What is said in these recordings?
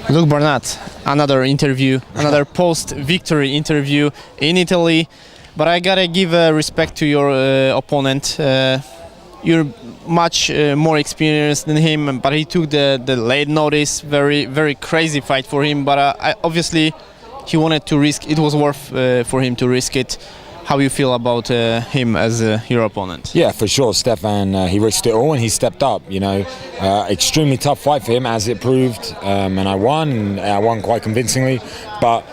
Luke Barnatt, another interview, another post-victory interview in Italy. But I gotta give respect to your opponent. You're much more experienced than him, but he took the late notice. Very crazy fight for him. But obviously, he wanted to risk. It was worth for him to risk it. How you feel about him as your opponent? Yeah, for sure, Stefan. He risked it all and he stepped up. You know, extremely tough fight for him, as it proved, and I won. And I won quite convincingly. But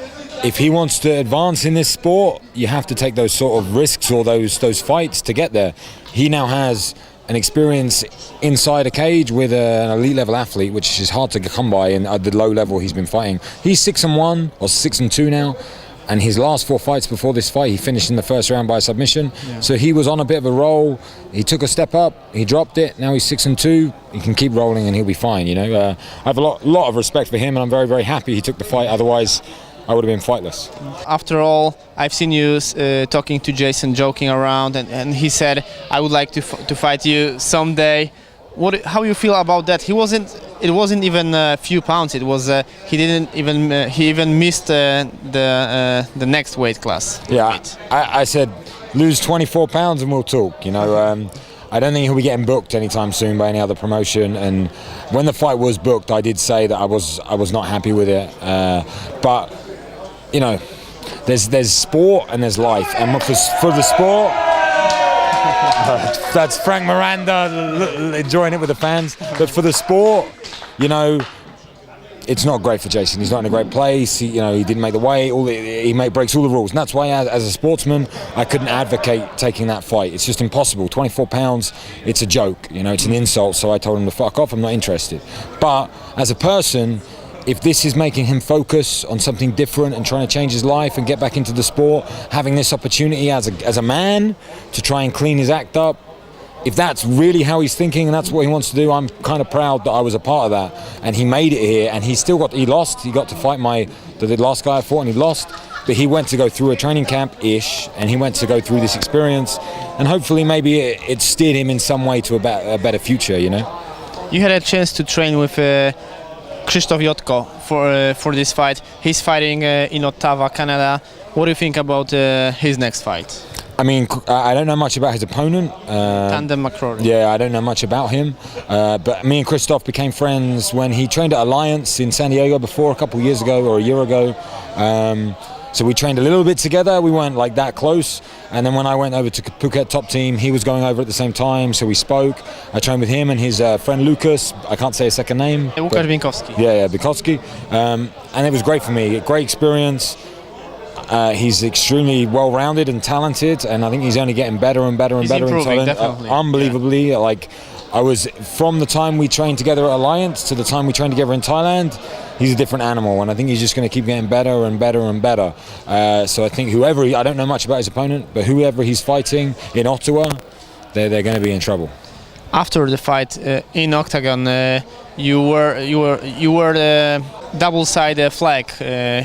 if he wants to advance in this sport, you have to take those sort of risks or those fights to get there. He now has an experience inside a cage with an elite level athlete, which is hard to come by at the low level he's been fighting. He's 6-1 or 6-2 now. And his last 4 fights before this fight, he finished in the first round by submission. Yeah. So he was on a bit of a roll. He took a step up. He dropped it. Now he's 6-2. He can keep rolling and he'll be fine. You know, I have a lot of respect for him, and I'm very happy he took the fight. Otherwise, I would have been fightless. After all, I've seen you talking to Jason, joking around, and he said, "I would like to fight you someday." How you feel about that? It wasn't even a few pounds. It was he even missed the next weight class. Yeah, I said lose 24 pounds and we'll talk. You know, I don't think he'll be getting booked anytime soon by any other promotion. And when the fight was booked, I did say that I was not happy with it. But you know, there's sport and there's life, and for the sport. That's Frank Miranda enjoying it with the fans. But for the sport, you know, it's not great for Jason. He's not in a great place. He didn't make the weight. He breaks all the rules. And that's why, as a sportsman, I couldn't advocate taking that fight. It's just impossible. 24 pounds, it's a joke. You know, it's an insult. So I told him to fuck off. I'm not interested. But as a person, if this is making him focus on something different and trying to change his life and get back into the sport, having this opportunity as a man to try and clean his act up, if that's really how he's thinking and that's what he wants to do, I'm kind of proud that I was a part of that. And he made it here, and he lost. He got to fight the last guy I fought, and he lost. But he went to go through a training camp-ish, and he went to go through this experience, and hopefully maybe it steered him in some way to a better future, you know? You had a chance to train with Krzysztof Jotko for this fight. He's fighting in Ottawa, Canada. What do you think about his next fight? I mean, I don't know much about his opponent. Tandem McCrory. Yeah, I don't know much about him. But me and Christoph became friends when he trained at Alliance in San Diego before, a couple of years ago or a year ago. So we trained a little bit together. We weren't like that close. And then when I went over to Phuket Top Team, he was going over at the same time. So we spoke. I trained with him and his friend Lucas. I can't say his second name. Łukasz Bienkowski. Yeah, Bienkowski. And it was great for me. Great experience. He's extremely well-rounded and talented, and I think he's only getting better and better and better in talent. Definitely. Unbelievably, yeah. Like I was from the time we trained together at Alliance to the time we trained together in Thailand. He's a different animal, and I think he's just going to keep getting better and better and better. So I think I don't know much about his opponent, but whoever he's fighting in Ottawa, they're going to be in trouble. After the fight in Octagon, you were the double-sided flag,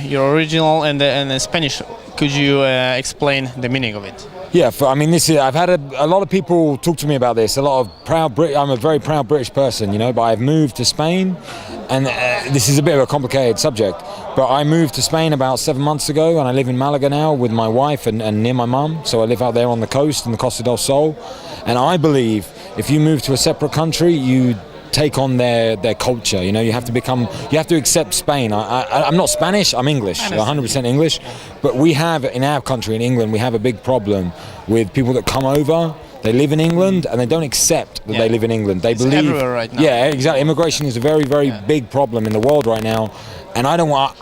your original and the Spanish. Could you explain the meaning of it? Yeah, I've had a lot of people talk to me about this. I'm a very proud British person, you know, but I've moved to Spain, and this is a bit of a complicated subject. But I moved to Spain about 7 months ago, and I live in Malaga now with my wife and near my mum. So I live out there on the coast in the Costa del Sol, and I believe if you move to a separate country, you take on their culture. You know, you have to accept Spain. I'm not Spanish, I'm English, 100% English. But we have, in our country, in England, we have a big problem with people that come over, they live in England, and they don't accept that they live in England. They believe everywhere right now. Yeah, exactly. Immigration is a very big problem in the world right now. And I don't want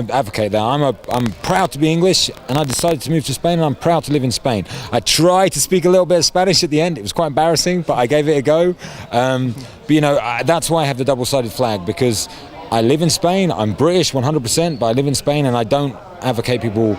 to advocate that. I'm proud to be English, and I decided to move to Spain, and I'm proud to live in Spain. I tried to speak a little bit of Spanish at the end. It was quite embarrassing, but I gave it a go. But you know, that's why I have the double-sided flag, because I live in Spain. I'm British 100%, but I live in Spain, and I don't advocate people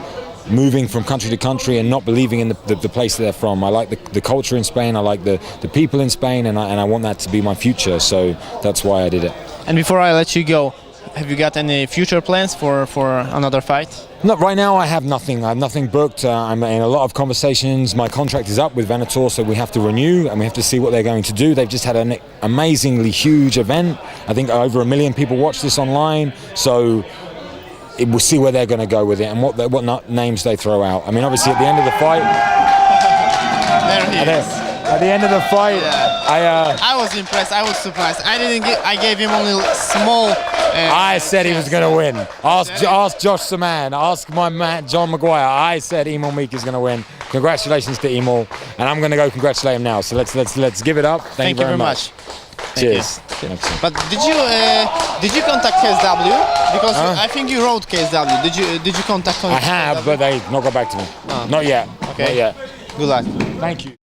moving from country to country and not believing in the place they're from. I like the culture in Spain. I like the people in Spain, and I want that to be my future. So that's why I did it. And before I let you go, have you got any future plans for another fight? No, right now I have nothing. I have nothing booked. I'm in a lot of conversations. My contract is up with Venator, so we have to renew and we have to see what they're going to do. They've just had an amazingly huge event. I think over 1 million people watch this online. So we'll see where they're going to go with it and what names they throw out. I mean, obviously at the end of the fight. There he is. At the end of the fight, I was impressed. I was surprised. I gave him only small. I said he was going to win. Ask Josh Saman. Ask my man John Maguire. I said Emil Meek is going to win. Congratulations to Emil, and I'm going to go congratulate him now. So let's give it up. Thank you very much. Cheers. But did you contact KSW? Because I think you wrote KSW. Did you contact him? I have, but they've not got back to me. Not yet. Okay. Not yet. Good luck. Thank you.